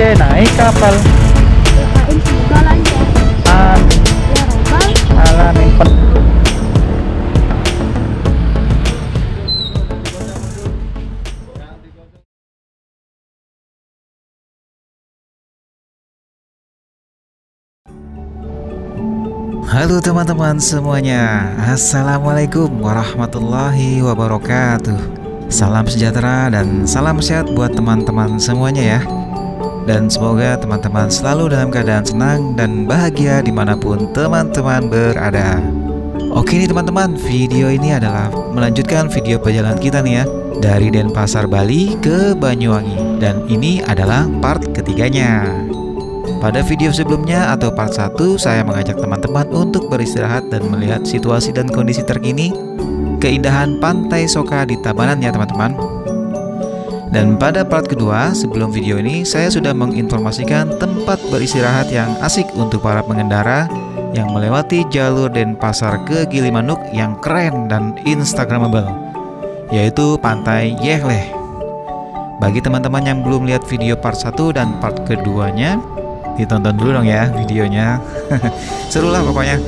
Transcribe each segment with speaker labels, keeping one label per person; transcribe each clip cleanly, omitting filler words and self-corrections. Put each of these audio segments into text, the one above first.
Speaker 1: dia naik kapal.
Speaker 2: Kirain semoga lancar. Ya rombang.
Speaker 1: Alah nempel. Halo teman-teman semuanya, Assalamualaikum warahmatullahi wabarakatuh. Salam sejahtera dan salam sehat buat teman-teman semuanya ya. Dan semoga teman-teman selalu dalam keadaan senang dan bahagia dimanapun teman-teman berada. Oke nih teman-teman, video ini adalah melanjutkan video perjalanan kita nih ya, dari Denpasar Bali ke Banyuwangi. Dan ini adalah part ketiganya. Pada video sebelumnya atau part 1, saya mengajak teman-teman untuk beristirahat dan melihat situasi dan kondisi terkini keindahan Pantai Soka di Tabanan ya teman-teman. Dan pada part kedua sebelum video ini, saya sudah menginformasikan tempat beristirahat yang asik untuk para pengendara yang melewati jalur Denpasar ke Gilimanuk yang keren dan instagramable, yaitu Pantai Yehleh. Bagi teman-teman yang belum lihat video part 1 dan part keduanya, ditonton dulu dong ya videonya. Seru lah pokoknya,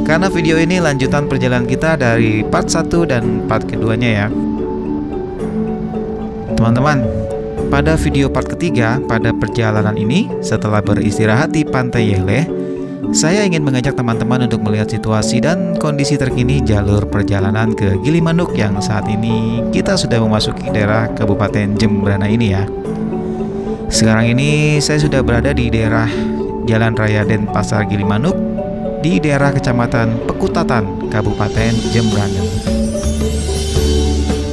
Speaker 1: karena video ini lanjutan perjalanan kita dari part 1 dan part keduanya ya teman-teman. Pada video part ketiga pada perjalanan ini, setelah beristirahat di Pantai Yehleh, saya ingin mengajak teman-teman untuk melihat situasi dan kondisi terkini jalur perjalanan ke Gilimanuk yang saat ini kita sudah memasuki daerah Kabupaten Jembrana ini ya. Sekarang ini saya sudah berada di daerah Jalan Raya Denpasar Gilimanuk, di daerah Kecamatan Pekutatan, Kabupaten Jembrana.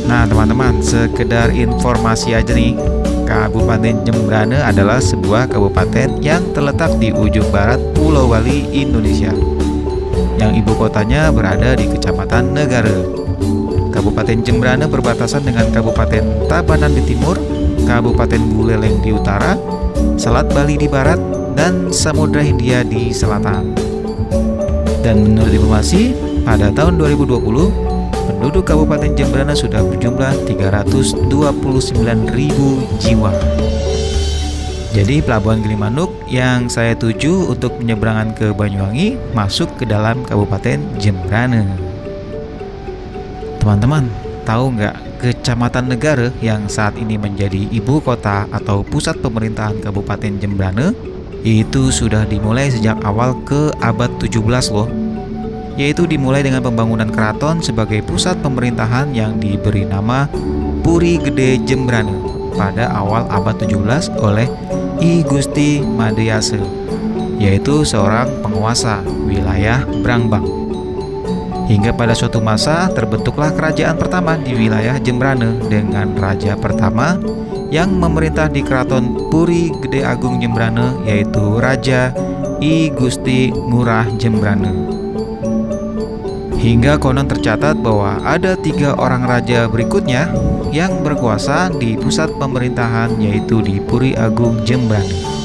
Speaker 1: Nah teman-teman, sekedar informasi aja nih, Kabupaten Jembrana adalah sebuah kabupaten yang terletak di ujung barat Pulau Bali, Indonesia, yang ibu kotanya berada di Kecamatan Negara. Kabupaten Jembrana berbatasan dengan Kabupaten Tabanan di timur, Kabupaten Buleleng di utara, Selat Bali di barat, dan Samudra Hindia di selatan. Dan menurut informasi, pada tahun 2020, penduduk Kabupaten Jembrana sudah berjumlah 329.000 jiwa. Jadi pelabuhan Gilimanuk yang saya tuju untuk penyeberangan ke Banyuwangi masuk ke dalam Kabupaten Jembrana. Teman-teman, tahu nggak Kecamatan Negara yang saat ini menjadi ibu kota atau pusat pemerintahan Kabupaten Jembrana itu sudah dimulai sejak awal ke abad 17 loh, yaitu dimulai dengan pembangunan keraton sebagai pusat pemerintahan yang diberi nama Puri Gede Jembrana pada awal abad 17 oleh I Gusti Madayase, yaitu seorang penguasa wilayah Brangbang. Hingga pada suatu masa terbentuklah kerajaan pertama di wilayah Jembrana dengan raja pertama yang memerintah di Keraton Puri Gede Agung Jembrana, yaitu Raja I Gusti Ngurah Jembrana. Hingga konon tercatat bahwa ada 3 orang raja berikutnya yang berkuasa di pusat pemerintahan, yaitu di Puri Agung Jembrana.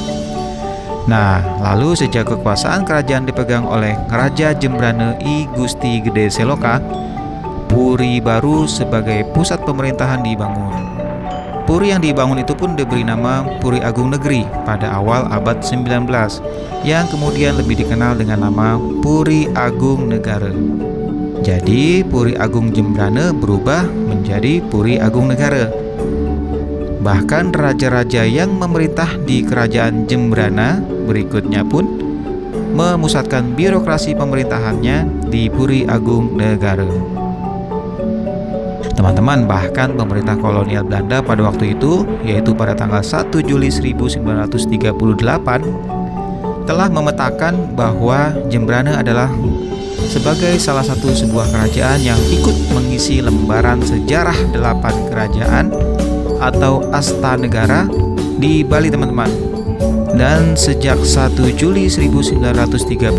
Speaker 1: Nah, lalu sejak kekuasaan kerajaan dipegang oleh Raja Jembrana I Gusti Gede Seloka, Puri baru sebagai pusat pemerintahan dibangun. Puri yang dibangun itu pun diberi nama Puri Agung Negeri pada awal abad 19, yang kemudian lebih dikenal dengan nama Puri Agung Negara. Jadi Puri Agung Jembrana berubah menjadi Puri Agung Negara. Bahkan raja-raja yang memerintah di kerajaan Jembrana berikutnya pun memusatkan birokrasi pemerintahannya di Puri Agung Negara. Teman-teman, bahkan pemerintah kolonial Belanda pada waktu itu, yaitu pada tanggal 1 Juli 1938, telah memetakan bahwa Jembrana adalah sebagai salah satu sebuah kerajaan yang ikut mengisi lembaran sejarah 8 kerajaan atau Asta Negara di Bali teman-teman. Dan sejak 1 Juli 1938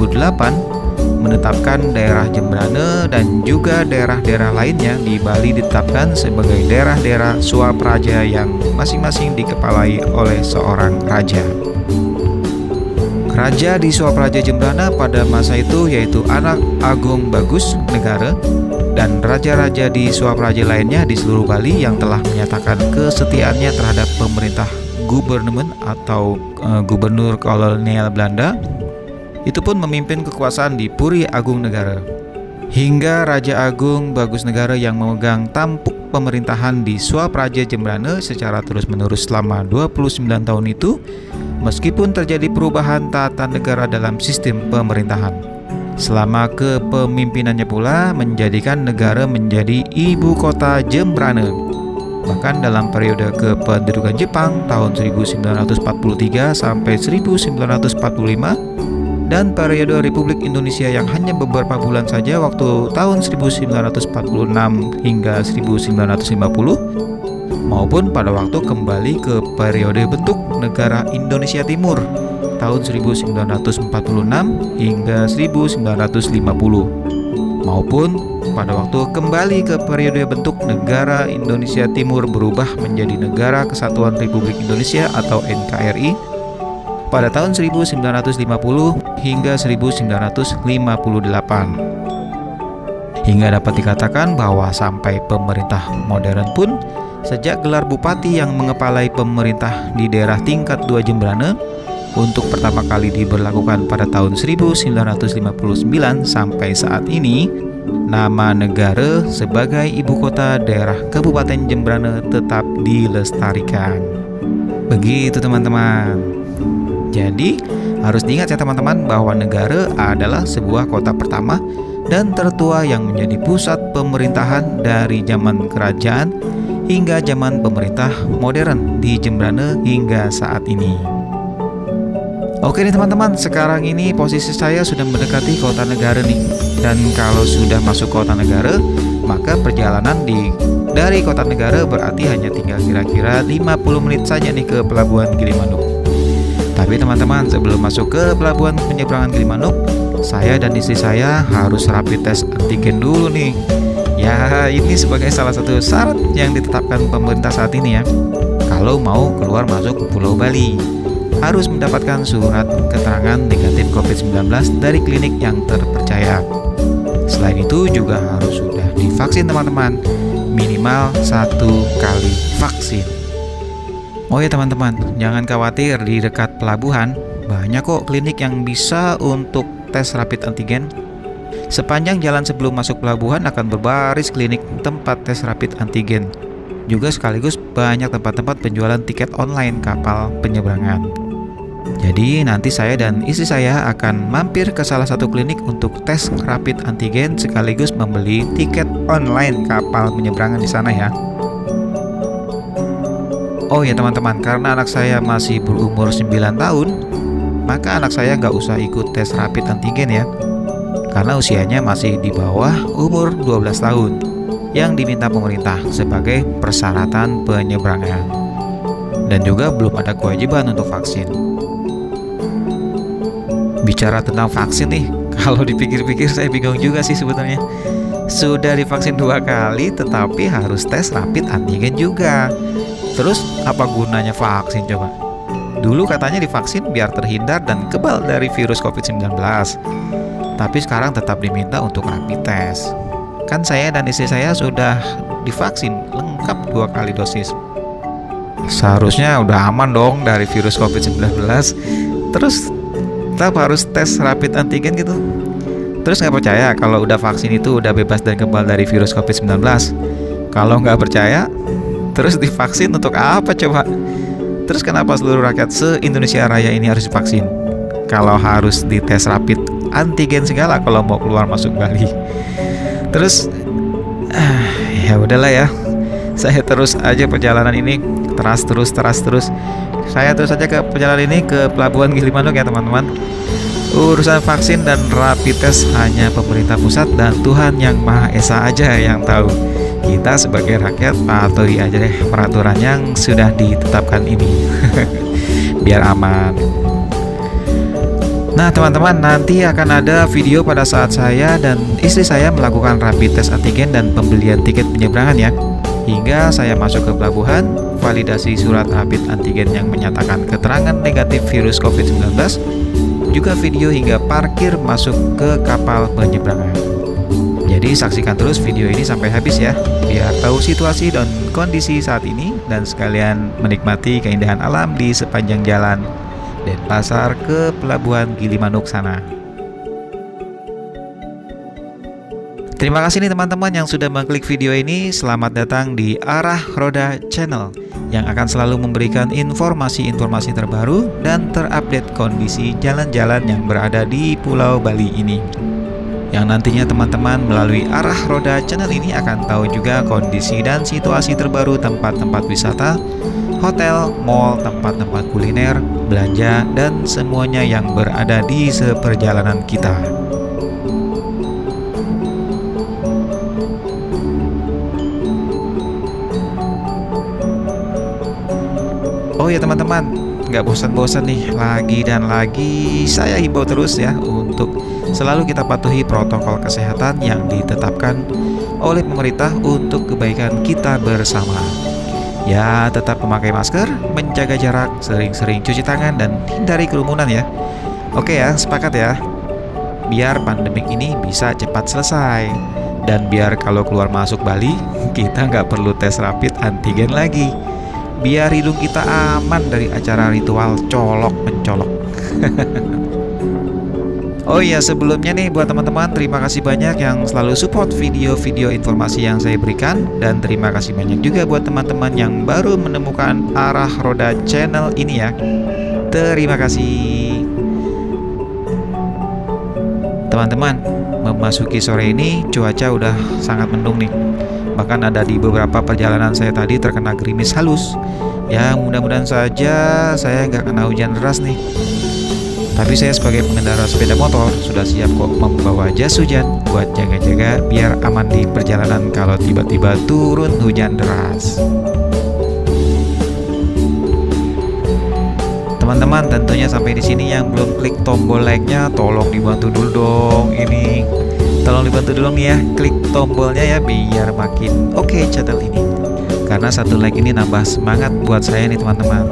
Speaker 1: menetapkan daerah Jembrana dan juga daerah-daerah lainnya di Bali ditetapkan sebagai daerah-daerah swapraja yang masing-masing dikepalai oleh seorang raja. Raja di swapraja Jembrana pada masa itu yaitu anak Agung Bagus Negara, dan raja-raja di swapraja lainnya di seluruh Bali yang telah menyatakan kesetiaannya terhadap pemerintah Gouvernement atau gubernur kolonial Belanda itu pun memimpin kekuasaan di Puri Agung Negara. Hingga Raja Agung Bagus Negara yang memegang tampuk pemerintahan di Swapraja Jembrana secara terus-menerus selama 29 tahun itu, meskipun terjadi perubahan tata negara dalam sistem pemerintahan. Selama kepemimpinannya pula menjadikan negara menjadi ibu kota Jembrana. Bahkan dalam periode kependudukan Jepang tahun 1943 sampai 1945 dan periode Republik Indonesia yang hanya beberapa bulan saja waktu tahun 1946 hingga 1950, maupun pada waktu kembali ke periode bentuk negara Indonesia Timur tahun 1946 hingga 1950, maupun pada waktu kembali ke periode bentuk negara Indonesia Timur berubah menjadi Negara Kesatuan Republik Indonesia atau NKRI pada tahun 1950 hingga 1958. Hingga dapat dikatakan bahwa sampai pemerintah modern pun, sejak gelar bupati yang mengepalai pemerintah di daerah tingkat 2 Jembrana untuk pertama kali diberlakukan pada tahun 1959 sampai saat ini, nama negara sebagai ibu kota daerah Kabupaten Jembrana tetap dilestarikan. Begitu teman-teman. Jadi harus diingat ya teman-teman bahwa negara adalah sebuah kota pertama dan tertua yang menjadi pusat pemerintahan dari zaman kerajaan hingga zaman pemerintah modern di Jembrana hingga saat ini. Oke nih teman-teman, sekarang ini posisi saya sudah mendekati kota negara nih. Dan kalau sudah masuk kota negara, maka perjalanan dari kota negara berarti hanya tinggal kira-kira 50 menit saja nih ke pelabuhan Gilimanuk. Tapi teman-teman, sebelum masuk ke pelabuhan penyeberangan Gilimanuk, saya dan istri saya harus rapid test antigen dulu nih. Ya, ini sebagai salah satu syarat yang ditetapkan pemerintah saat ini ya. Kalau mau keluar masuk Pulau Bali, harus mendapatkan surat keterangan negatif COVID-19 dari klinik yang terpercaya. Selain itu juga harus sudah divaksin teman-teman, minimal 1 kali vaksin. Oh ya teman-teman, jangan khawatir, di dekat pelabuhan banyak kok klinik yang bisa untuk tes rapid antigen. Sepanjang jalan sebelum masuk pelabuhan akan berbaris klinik tempat tes rapid antigen. Juga sekaligus banyak tempat-tempat penjualan tiket online kapal penyeberangan. Jadi nanti saya dan istri saya akan mampir ke salah satu klinik untuk tes rapid antigen sekaligus membeli tiket online kapal penyeberangan di sana ya. Oh ya teman-teman, karena anak saya masih berumur 9 tahun, maka anak saya nggak usah ikut tes rapid antigen ya, karena usianya masih di bawah umur 12 tahun yang diminta pemerintah sebagai persyaratan penyeberangan. Dan juga belum ada kewajiban untuk vaksin. Bicara tentang vaksin nih, kalau dipikir-pikir saya bingung juga sih sebetulnya. Sudah divaksin 2 kali tetapi harus tes rapid antigen juga. Terus apa gunanya vaksin coba? Dulu katanya divaksin biar terhindar dan kebal dari virus COVID-19. Tapi sekarang tetap diminta untuk rapid test. Kan saya dan istri saya sudah divaksin lengkap 2 kali dosis. Seharusnya udah aman dong dari virus COVID-19. Terus tetap harus tes rapid antigen gitu. Terus nggak percaya kalau udah vaksin itu udah bebas dan kebal dari virus COVID-19? Kalau nggak percaya, terus divaksin untuk apa coba? Terus kenapa seluruh rakyat se-Indonesia Raya ini harus divaksin? Kalau harus dites rapid antigen segala kalau mau keluar masuk Bali. Terus ya udahlah ya. Saya terus aja perjalanan ini, terus. Saya terus aja ke perjalanan ini ke pelabuhan Gilimanuk ya teman-teman. Urusan vaksin dan rapid test hanya pemerintah pusat dan Tuhan Yang Maha Esa aja yang tahu. Kita sebagai rakyat patuhi aja deh peraturan yang sudah ditetapkan ini. Biar aman. Nah teman-teman, nanti akan ada video pada saat saya dan istri saya melakukan rapid test antigen dan pembelian tiket penyeberangan ya. Hingga saya masuk ke pelabuhan, validasi surat rapid antigen yang menyatakan keterangan negatif virus COVID-19, juga video hingga parkir masuk ke kapal penyeberangan. Jadi saksikan terus video ini sampai habis ya, biar tahu situasi dan kondisi saat ini dan sekalian menikmati keindahan alam di sepanjang jalan Denpasar ke Pelabuhan Gilimanuk sana. Terima kasih nih teman-teman yang sudah mengklik video ini. Selamat datang di Arah Roda Channel yang akan selalu memberikan informasi-informasi terbaru dan terupdate kondisi jalan-jalan yang berada di Pulau Bali ini. Yang nantinya teman-teman melalui Arah Roda Channel ini akan tahu juga kondisi dan situasi terbaru tempat-tempat wisata, hotel, mall, tempat-tempat kuliner, belanja, dan semuanya yang berada di seperjalanan kita. Oh ya teman-teman, nggak bosan-bosan nih, lagi dan lagi saya himbau terus ya untuk selalu kita patuhi protokol kesehatan yang ditetapkan oleh pemerintah untuk kebaikan kita bersama. Ya, tetap memakai masker, menjaga jarak, sering-sering cuci tangan, dan hindari kerumunan ya. Oke ya, sepakat ya. Biar pandemik ini bisa cepat selesai. Dan biar kalau keluar masuk Bali, kita nggak perlu tes rapid antigen lagi. Biar hidung kita aman dari acara ritual colok-mencolok. Oh iya, sebelumnya nih buat teman-teman, terima kasih banyak yang selalu support video-video informasi yang saya berikan. Dan terima kasih banyak juga buat teman-teman yang baru menemukan Arah Roda Channel ini ya. Terima kasih. Teman-teman, memasuki sore ini cuaca udah sangat mendung nih. Bahkan ada di beberapa perjalanan saya tadi terkena gerimis halus. Ya mudah-mudahan saja saya nggak kena hujan deras nih. Tapi saya sebagai pengendara sepeda motor sudah siap kok membawa jas hujan buat jaga-jaga biar aman di perjalanan kalau tiba-tiba turun hujan deras. Teman-teman, tentunya sampai di sini yang belum klik tombol like-nya tolong dibantu dulu dong. Ini tolong dibantu dulu nih ya, klik tombolnya ya biar makin oke channel ini. Karena satu like ini nambah semangat buat saya nih teman-teman.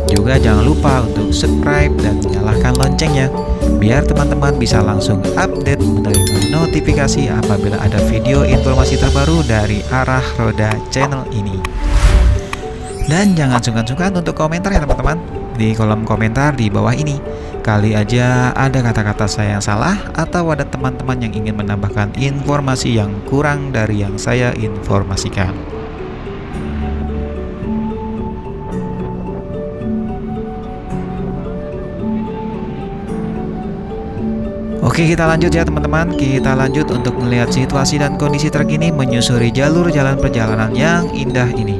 Speaker 1: Juga jangan lupa untuk subscribe dan nyalakan loncengnya biar teman-teman bisa langsung update menerima notifikasi apabila ada video informasi terbaru dari Arah Roda Channel ini. Dan jangan sungkan-sungkan untuk komentar ya teman-teman di kolom komentar di bawah ini. Kali aja ada kata-kata saya yang salah atau ada teman-teman yang ingin menambahkan informasi yang kurang dari yang saya informasikan. Oke, kita lanjut ya teman-teman. Kita lanjut untuk melihat situasi dan kondisi terkini menyusuri jalur jalan perjalanan yang indah ini.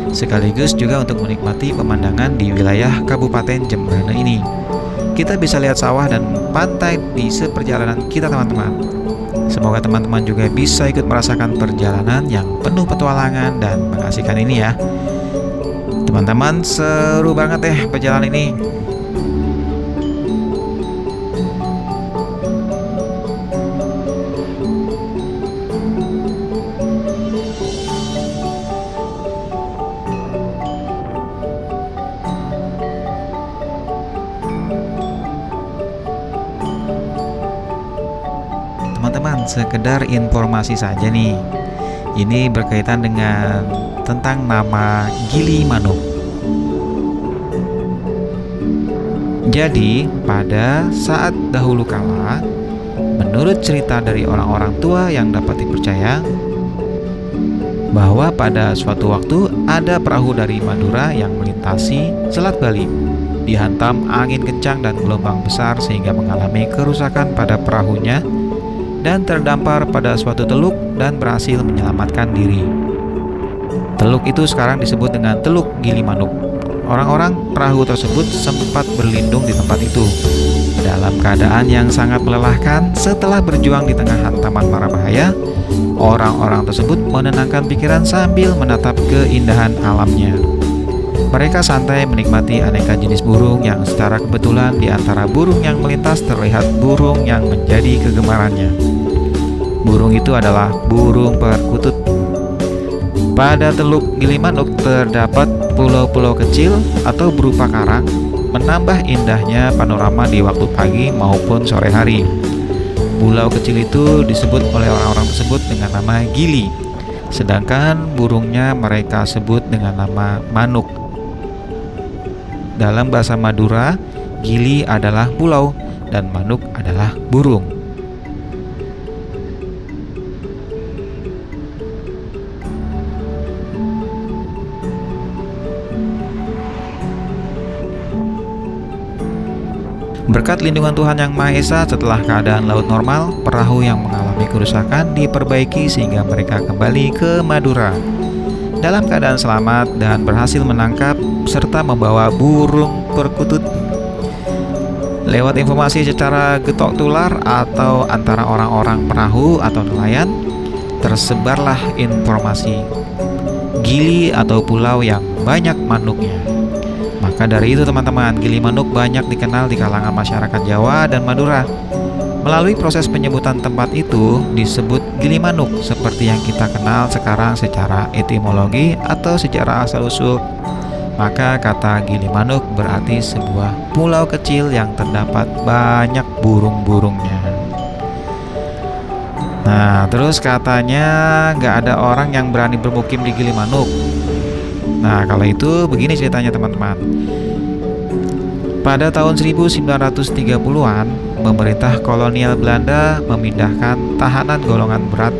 Speaker 1: Sekaligus juga untuk menikmati pemandangan di wilayah Kabupaten Jembrana ini. Kita bisa lihat sawah dan pantai di seperjalanan kita teman-teman. Semoga teman-teman juga bisa ikut merasakan perjalanan yang penuh petualangan dan mengasihkan ini ya. Teman-teman, seru banget deh perjalanan ini. Teman-teman, sekedar informasi saja nih. Ini berkaitan dengan tentang nama Gilimanuk. Jadi, pada saat dahulu kala, menurut cerita dari orang-orang tua yang dapat dipercaya, bahwa pada suatu waktu ada perahu dari Madura yang melintasi Selat Bali. Dihantam angin kencang dan gelombang besar sehingga mengalami kerusakan pada perahunya dan terdampar pada suatu teluk dan berhasil menyelamatkan diri. Teluk itu sekarang disebut dengan Teluk Gilimanuk. Orang-orang perahu tersebut sempat berlindung di tempat itu dalam keadaan yang sangat melelahkan. Setelah berjuang di tengah hantaman mara bahaya, orang-orang tersebut menenangkan pikiran sambil menatap keindahan alamnya. Mereka santai menikmati aneka jenis burung yang secara kebetulan di antara burung yang melintas terlihat burung yang menjadi kegemarannya. Burung itu adalah burung perkutut. Pada Teluk Gilimanuk terdapat pulau-pulau kecil atau berupa karang, menambah indahnya panorama di waktu pagi maupun sore hari. Pulau kecil itu disebut oleh orang-orang tersebut dengan nama Gili, sedangkan burungnya mereka sebut dengan nama manuk. Dalam bahasa Madura, Gili adalah pulau dan manuk adalah burung. Berkat lindungan Tuhan Yang Maha Esa, setelah keadaan laut normal, perahu yang mengalami kerusakan diperbaiki sehingga mereka kembali ke Madura dalam keadaan selamat dan berhasil menangkap serta membawa burung perkutut. Lewat informasi secara getok tular atau antara orang-orang perahu atau nelayan, tersebarlah informasi Gili atau pulau yang banyak manuknya. Maka dari itu teman-teman, Gili Manuk banyak dikenal di kalangan masyarakat Jawa dan Madura. Melalui proses penyebutan tempat itu disebut Gili Manuk seperti yang kita kenal sekarang secara etimologi atau secara asal-usul. Maka kata Gili Manuk berarti sebuah pulau kecil yang terdapat banyak burung-burungnya. Nah, terus katanya nggak ada orang yang berani bermukim di Gili Manuk. Nah, kalau itu begini ceritanya teman-teman. Pada tahun 1930-an, pemerintah kolonial Belanda memindahkan tahanan golongan berat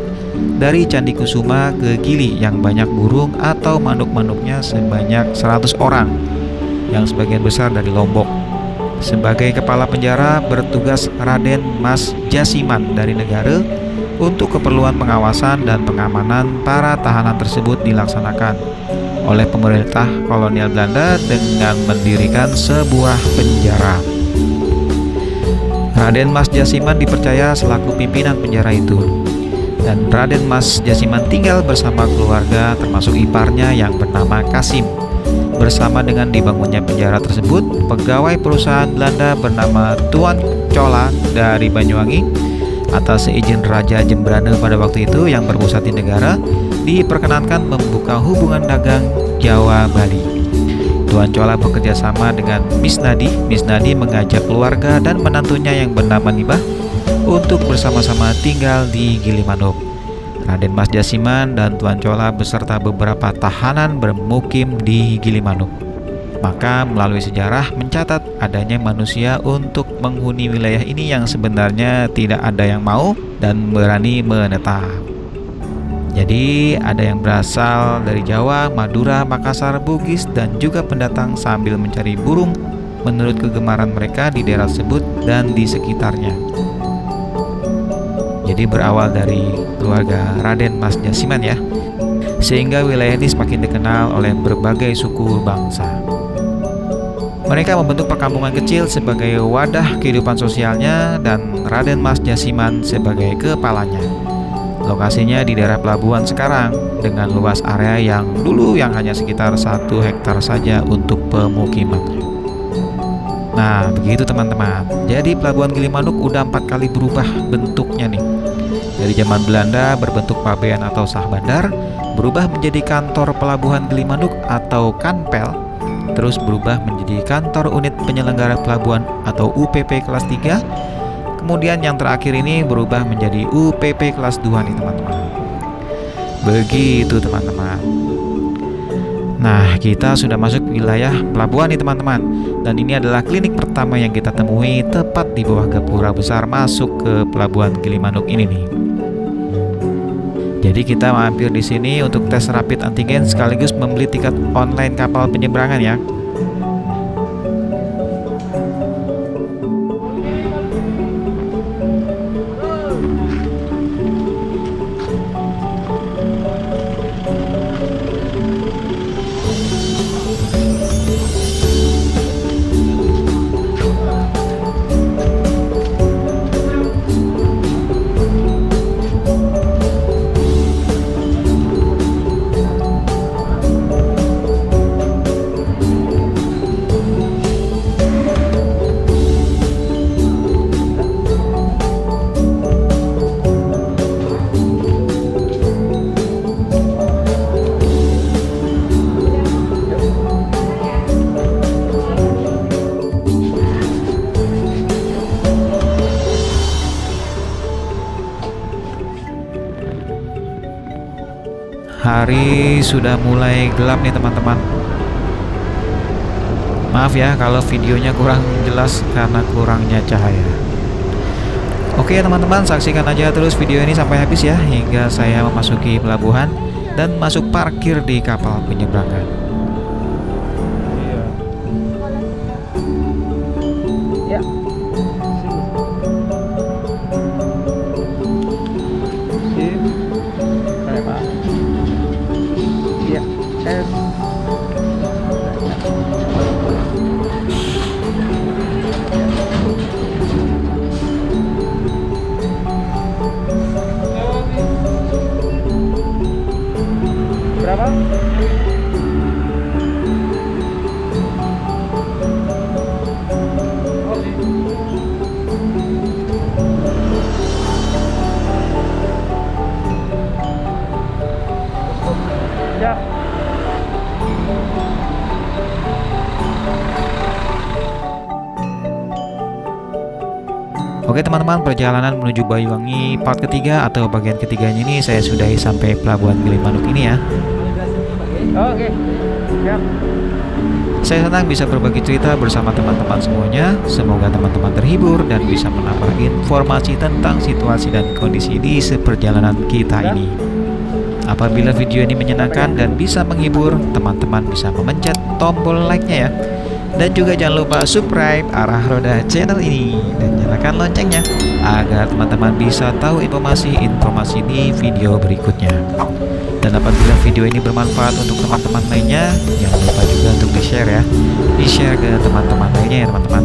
Speaker 1: dari Candi Kusuma ke Gili yang banyak burung atau manuk-manuknya sebanyak 100 orang, yang sebagian besar dari Lombok. Sebagai kepala penjara bertugas Raden Mas Jasiman dari negara untuk keperluan pengawasan dan pengamanan para tahanan tersebut dilaksanakan oleh pemerintah kolonial Belanda dengan mendirikan sebuah penjara. Raden Mas Jasiman dipercaya selaku pimpinan penjara itu, dan Raden Mas Jasiman tinggal bersama keluarga termasuk iparnya yang bernama Kasim. Bersama dengan dibangunnya penjara tersebut, pegawai perusahaan Belanda bernama Tuan Cola dari Banyuwangi atas seizin Raja Jembrane pada waktu itu yang berpusat di negara, diperkenankan membuka hubungan dagang Jawa-Bali. Tuan Cola bekerja sama dengan Miss Nadi. Miss Nadi mengajak keluarga dan menantunya yang bernama Nibah untuk bersama-sama tinggal di Gili Manuk. Raden Mas Jasiman dan Tuan Cola beserta beberapa tahanan bermukim di Gili Manuk. Maka melalui sejarah mencatat adanya manusia untuk menghuni wilayah ini yang sebenarnya tidak ada yang mau dan berani menetap. Jadi ada yang berasal dari Jawa, Madura, Makassar, Bugis, dan juga pendatang sambil mencari burung menurut kegemaran mereka di daerah tersebut dan di sekitarnya. Jadi berawal dari keluarga Raden Mas Jasiman ya, sehingga wilayah ini semakin dikenal oleh berbagai suku bangsa. Mereka membentuk perkampungan kecil sebagai wadah kehidupan sosialnya dan Raden Mas Jasiman sebagai kepalanya. Lokasinya di daerah pelabuhan sekarang dengan luas area yang dulu yang hanya sekitar 1 hektar saja untuk pemukimannya. Nah, begitu teman-teman. Jadi pelabuhan Gili Manuk udah 4 kali berubah bentuknya nih. Dari zaman Belanda berbentuk pabean atau sah bandar, berubah menjadi kantor pelabuhan Gili Manuk atau Kanpel, terus berubah menjadi kantor unit penyelenggara pelabuhan atau UPP kelas 3. Kemudian yang terakhir ini berubah menjadi UPP kelas 2 nih teman-teman. Begitu teman-teman. Nah, kita sudah masuk wilayah pelabuhan nih teman-teman. Dan ini adalah klinik pertama yang kita temui tepat di bawah gapura besar masuk ke pelabuhan Gili Manuk ini nih. Jadi kita mampir di sini untuk tes rapid antigen sekaligus membeli tiket online kapal penyeberangan ya. Hari sudah mulai gelap nih teman-teman. Maaf ya kalau videonya kurang jelas karena kurangnya cahaya. Oke teman-teman, saksikan aja terus video ini sampai habis ya, hingga saya memasuki pelabuhan dan masuk parkir di kapal penyeberangan. Ya. Ya. Berapa? Ya. Oke teman-teman, perjalanan menuju Banyuwangi part ketiga atau bagian ketiganya ini saya sudahi sampai pelabuhan Gilimanuk ini ya.
Speaker 3: Oke. Siap.
Speaker 1: Saya senang bisa berbagi cerita bersama teman-teman semuanya. Semoga teman-teman terhibur dan bisa menambah informasi tentang situasi dan kondisi di seperjalanan kita ini. Apabila video ini menyenangkan dan bisa menghibur, teman-teman bisa memencet tombol like-nya ya. Dan juga jangan lupa subscribe Arah Roda channel ini dan nyalakan loncengnya agar teman-teman bisa tahu informasi di video berikutnya. Dan apabila video ini bermanfaat untuk teman-teman lainnya, jangan lupa juga untuk di-share ya. Di-share ke teman-teman lainnya ya teman-teman.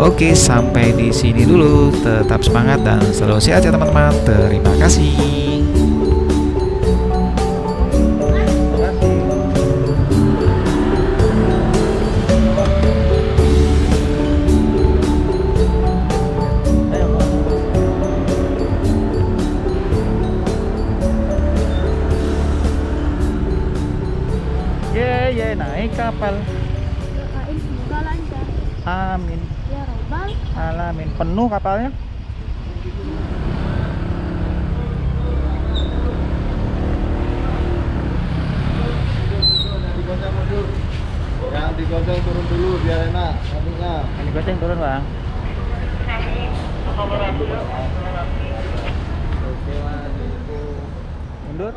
Speaker 1: Oke, sampai di sini dulu. Tetap semangat dan selalu sehat ya teman-teman. Terima kasih.
Speaker 3: Ye naik kapal.
Speaker 2: Doain semoga lancar.
Speaker 3: Amin.
Speaker 2: Ya robbal
Speaker 3: Alamin. Penuh kapalnya.
Speaker 4: Yang digoceng turun dulu biar enak nantinya.
Speaker 3: Yang digoceng turun bang.
Speaker 4: Oke mas, itu
Speaker 3: Mundur.